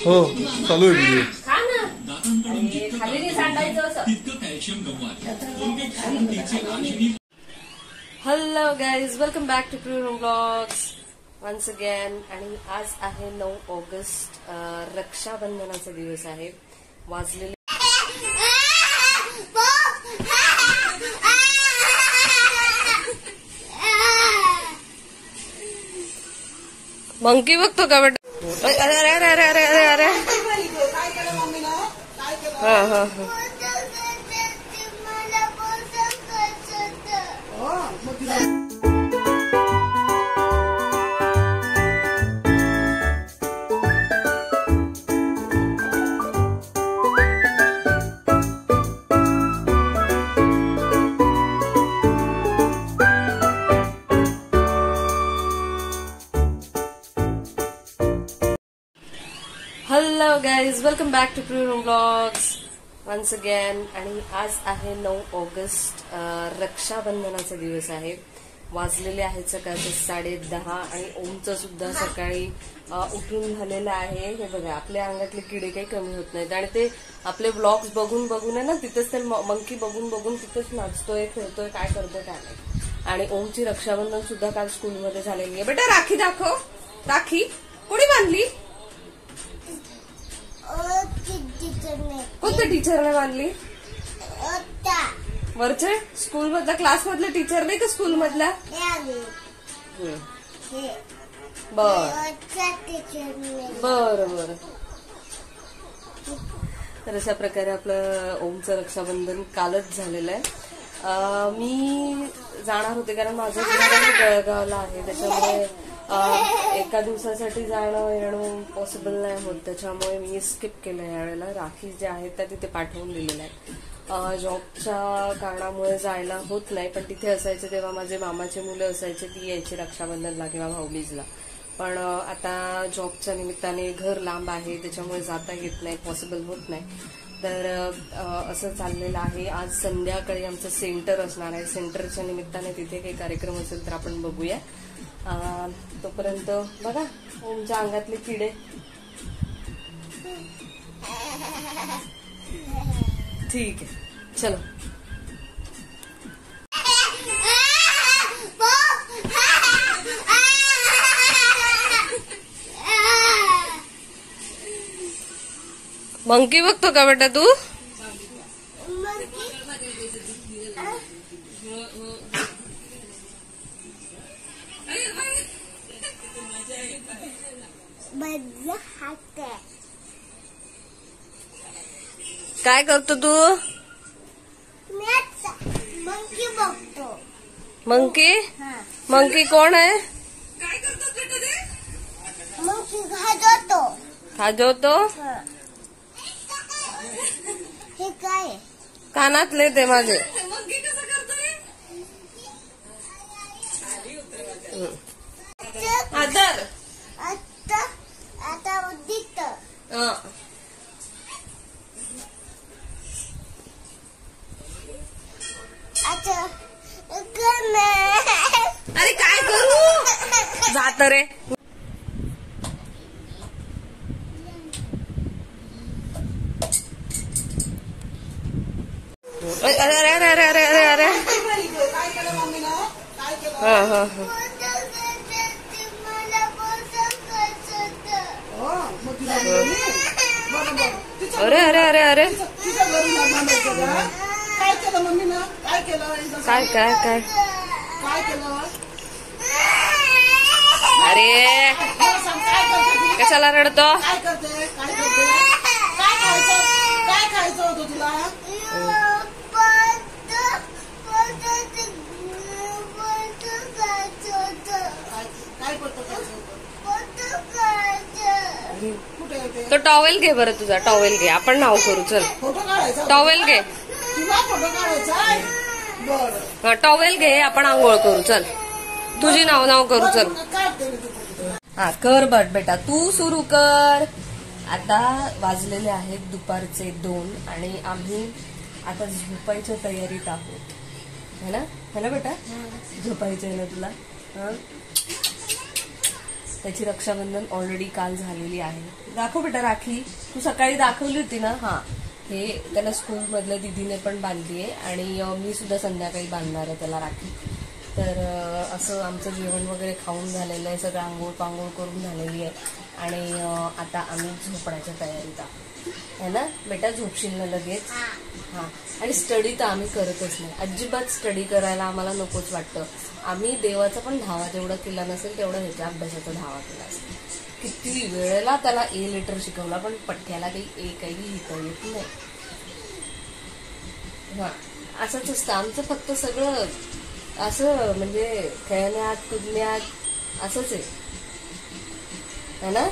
हो चालू आहे video. Hello guys, welcome back to प्रूरम ब्लॉग्स वन्स अगेन. आणि आज आहे 9 ऑगस्ट, रक्षाबंधनाचा दिवस आहे. वाजलेले मंकी बघतो का बेटा? अरे अरे अरे अरे अरे अरे अरे हा हा हा. Hello guys, welcome back to प्रूरम ब्लॉग्स वन्स अगेन. आणि आज आहे 9 ऑगस्ट, रक्षाबंधनाचा दिवस आहे. वाजलेले आहेत सकाळचे 10:30 आणि ओमचं सुद्धा सकाळी उठून झालेलं आहे. हे बघा, आपल्या अंगातले किडे काही कमी होत नाहीत. आणि ते आपले ब्लॉग्स बघून बघून आहे ना, तिथंच ते मंकी बघून बघून तिथंच नाचतोय, खेळतोय, काय करतोय काय नाही. आणि ओमची रक्षाबंधन सुद्धा काल स्कूलमध्ये झालेली आहे. बेटा राखी दाखव. राखी कोणी बांधली? कोणत्या टीचरने बांधली? वरचे स्कूल मधल्या क्लास मधल्या टीचर नाही का स्कूल मधल्या? बर बर बर. तर अशा प्रकारे आपलं ओमचं रक्षाबंधन कालच झालेलं आहे. मी जाणार होते कारण माझं घर जळगावला आहे, त्याच्यामुळे एका दिवसासाठी जाणं येणं पॉसिबल नाही होत. त्याच्यामुळे मी स्किप केलं यावेळेला. राखी ज्या आहेत त्या तिथे पाठवून दिलेल्या आहेत. जॉबच्या कारणामुळे जायला होत नाही, पण तिथे असायचे तेव्हा माझे मामाचे मुलं असायचे, ती यायची रक्षाबंधनला किंवा भाऊबीजला. पण आता जॉबच्या निमित्ताने घर लांब आहे, त्याच्यामुळे जाता येत नाही, पॉसिबल होत नाही. तर असं चाललेलं आहे. आज संध्याकाळी आमचं सेंटर असणार आहे. सेंटरच्या निमित्ताने तिथे काही कार्यक्रम असेल तर आपण बघूया. तोपर्यंत बघा ओमच्या अंगातले किडे. ठीक आहे, चलो. मंकी बघतो का बेटा तू? काय करतो तू? मंकी बघतो. मंकी? मंकी कोण आहे? मंकी खाजवतो. खाजवतो? हे काय? कानातले ते माझे. आदर आता उदित. अरे काय करू? जात रे. अरे अरे अरे अरे अरे अरे अरे हा हा हा. अरे अरे अरे अरे काय केलं मम्मीनं? काय केलं? काय काय काय काय केलं? अरे कशाला रडतो? काय करते? काय करते? काय खायचं? काय खायचं होतं तुला? काय पडतं खायचं होतं? कुठे येते? तो टॉवेल घे बरं तुझा. टॉवेल घे, आपण नाव करू. चल फोटो काढायचा. टॉवेल घे. तुला फोटो काढायचा? बरं. टॉवेल घे, आपण आंघोळ करू. चल तुझी नाव करू. चल हा कर बट बेटा, तू सुरू कर. आता वाजलेले आहेत दुपारचे 2 आणि आम्ही आता झोपायच्या तयारीत आहोत, है ना बेटा? झोपायचं आहे ना तुला? त्याची रक्षाबंधन ऑलरेडी काल झालेली आहे. दाखव बेटा राखी, तू सकाळी दाखवली होती ना. हा, हे त्याला स्कूलमधल्या दिदीने पण बांधली आहे आणि मी सुद्धा संध्याकाळी बांधणार आहे त्याला राखी. तर असं आमचं जेवण वगैरे खाऊन झालेलं आहे, सगळं आंघोळ पांघोळ करून झालेली आहे आणि आता आम्ही झोपण्याच्या तयारीत आहोत. है ना बेटा, झोपशील ना लगेच. हा, आणि स्टडी तर आम्ही करतच नाही, अजिबात स्टडी करायला आम्हाला नकोच वाटतं. आम्ही देवाचा पण धावा जेवढा केला नसेल तेवढा ह्याच्या अभ्यासाचा धावा केला असेल. किती वेळेला त्याला ए लेटर शिकवला पण पठ्याला काही ए काही लिहिता येत नाही. हा, असंच असतं आमचं, फक्त सगळं असं म्हणजे खेळण्यात कुदण्यात असंच आहे ना.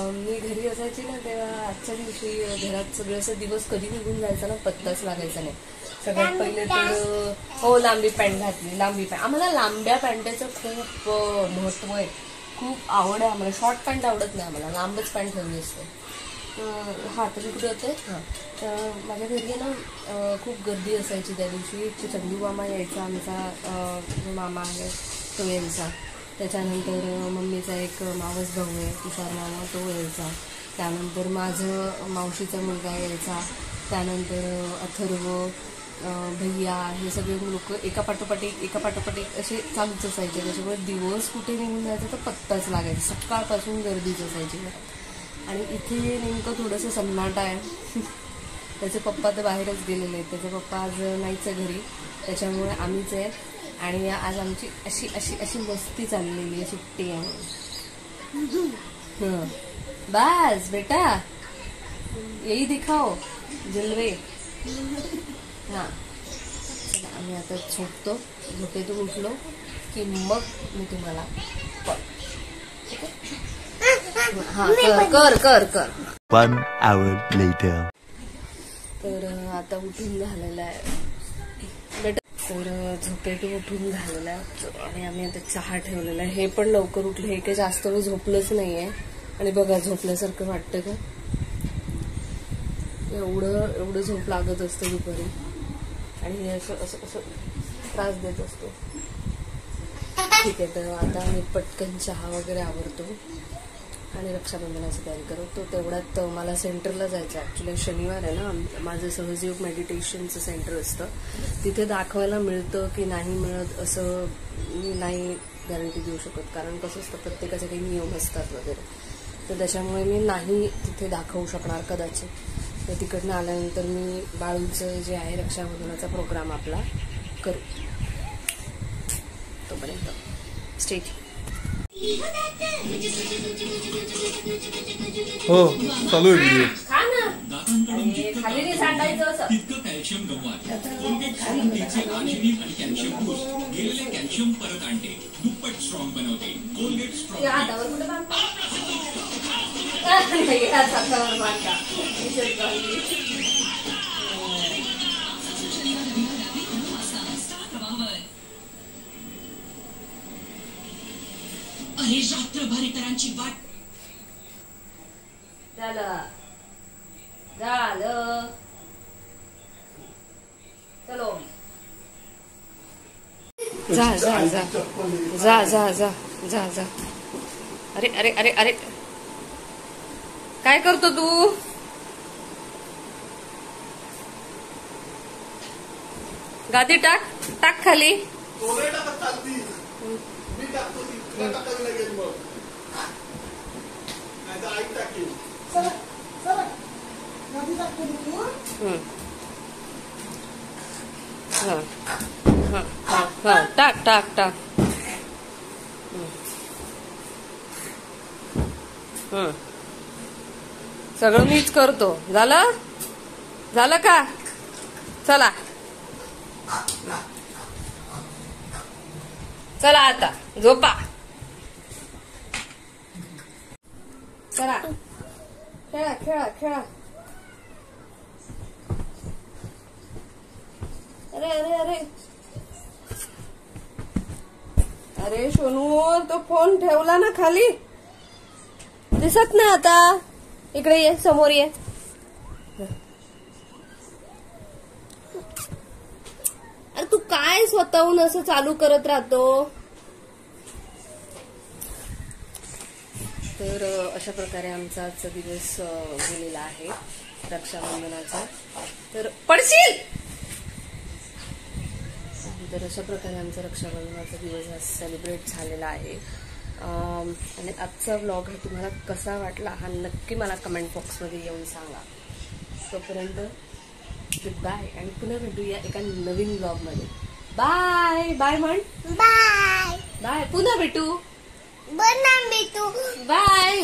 मी घरी असायची ना तेव्हा आजच्या दिवशी घरात सगळं असं दिवस कधी निघून जायचा ना पत्ताच लागायचा नाही. सगळ्यात पहिले तर हो लांबी पॅन्ट घातली, लांबी पॅन्ट. आम्हाला लांब्या पॅन्टचं खूप महत्व आहे, खूप आवड आहे आम्हाला. शॉर्ट पॅन्ट आवडत नाही आम्हाला, लांबच पॅन्ट ठेवली असते. हा, तुम्ही कुठे होते? हां, तर माझ्या घरी आहे ना खूप गर्दी असायची त्या दिवशी. तो चंदू मामा यायचा, आमचा जो मामा आहे तो यायचा. त्याच्यानंतर मम्मीचा एक मावस भाऊ आहे तुषार मामा, तो यायचा. त्यानंतर माझं मावशीचा मुलगा यायचा. त्यानंतर अथर्व, भैया, हे सगळे लोक एका पाठोपाठ एक असे चालूच असायचे. त्याच्यामुळे दिवस कुठे निघून जायचा तर पत्ताच लागायचा. सकाळपासून गर्दीच असायची. आणि इथे नेमकं थोडंसं सन्नाटा आहे. त्याचे पप्पा तर बाहेरच गेलेले आहेत, त्याचे पप्पा आज नाहीच आहे घरी, त्याच्यामुळे आम्हीच आहे. आणि आज आमची अशी अशी अशी मस्ती चाललेली आहे, सुट्टी आहे. बस बेटा, यही दिखाओ जलवे. हां, चला आम्ही आता झोपतो. झोपेतून उठलो की मग मी तुम्हाला हा कर कर कर. 1 hour later. तर आता उठून झालेलं आहे बेटा, तर झोपेतून उठून झालेलं आहे आणि आम्ही आता चहा ठेवलेला आहे. हे पण लवकर उठले, हे काही जास्त वेळ झोपलंच नाहीये. आणि बघा झोपल्यासारखं वाटतं का, एवढं झोप लागत असतं दुपारी आणि हे असं असं असं त्रास देत असतो. ठीक आहे, तर आता आम्ही पटकन चहा वगैरे आवरतो आणि रक्षाबंधनाची तयारी करतो. तेवढ्यात मला सेंटरला जायचं. ॲक्च्युली शनिवार आहे ना, माझं सहजयोग मेडिटेशनचं सेंटर असतं. तिथे दाखवायला मिळतं की नाही मिळत असं मी नाही गॅरंटी देऊ शकत, कारण कसं असतं प्रत्येकाचे काही नियम असतात वगैरे. तर त्याच्यामुळे मी नाही तिथे दाखवू शकणार कदाचित. तर तिकडनं आल्यानंतर मी बाळूचं जे आहे रक्षाबंधनाचा प्रोग्राम आपला करू. तोपर्यंत स्टेट. हो, चालू आहे व्हिडिओ. खा ना, खाली नाही सांडायचं असं. तितकं कॅल्शियम गमवाल. कोलगेट क्रांतीचे आर्जिनिन आणि कॅल्शियम बूस्ट गेलेले कॅल्शियम परत आणते, दुप्पट स्ट्रॉंग बनवते. Colgate strong. हातावर कुठे बांधता? हातावर बांधता. अरे रात्रभर इतरांची वाट. झालं झालं, चलो जा जा जा जा जा जा जा जा. अरे अरे अरे अरे, काय करतो तू? गादी टाक, टाक खाली. टाक टाक टाक. सगळं मीच करतो. झालं झालं का? चला चला आता झोपा. चला खेळा खेळा खेळा. अरे अरे अरे अरे सोनू, तो फोन ठेवला ना खाली, दिसत नाही आता. इकडे ये, समोर ये. अरे तू काय काय स्वतःहून असं चालू करत राहतो. तर अशा प्रकारे आमचा आजचा दिवस गेलेला आहे रक्षाबंधनाचा. तर पडशील. तर अशा प्रकारे आमचा रक्षाबंधनाचा दिवस हा सेलिब्रेट झालेला आहे. आणि आजचा व्लॉग हा तुम्हाला कसा वाटला हा नक्की मला कमेंट बॉक्समध्ये येऊन सांगा. तोपर्यंत गुड बाय आणि पुन्हा भेटूया एका नवीन व्लॉगमध्ये. बाय बाय म्हण. बाय बाय पुन्हा भेटू. बनवू बाय.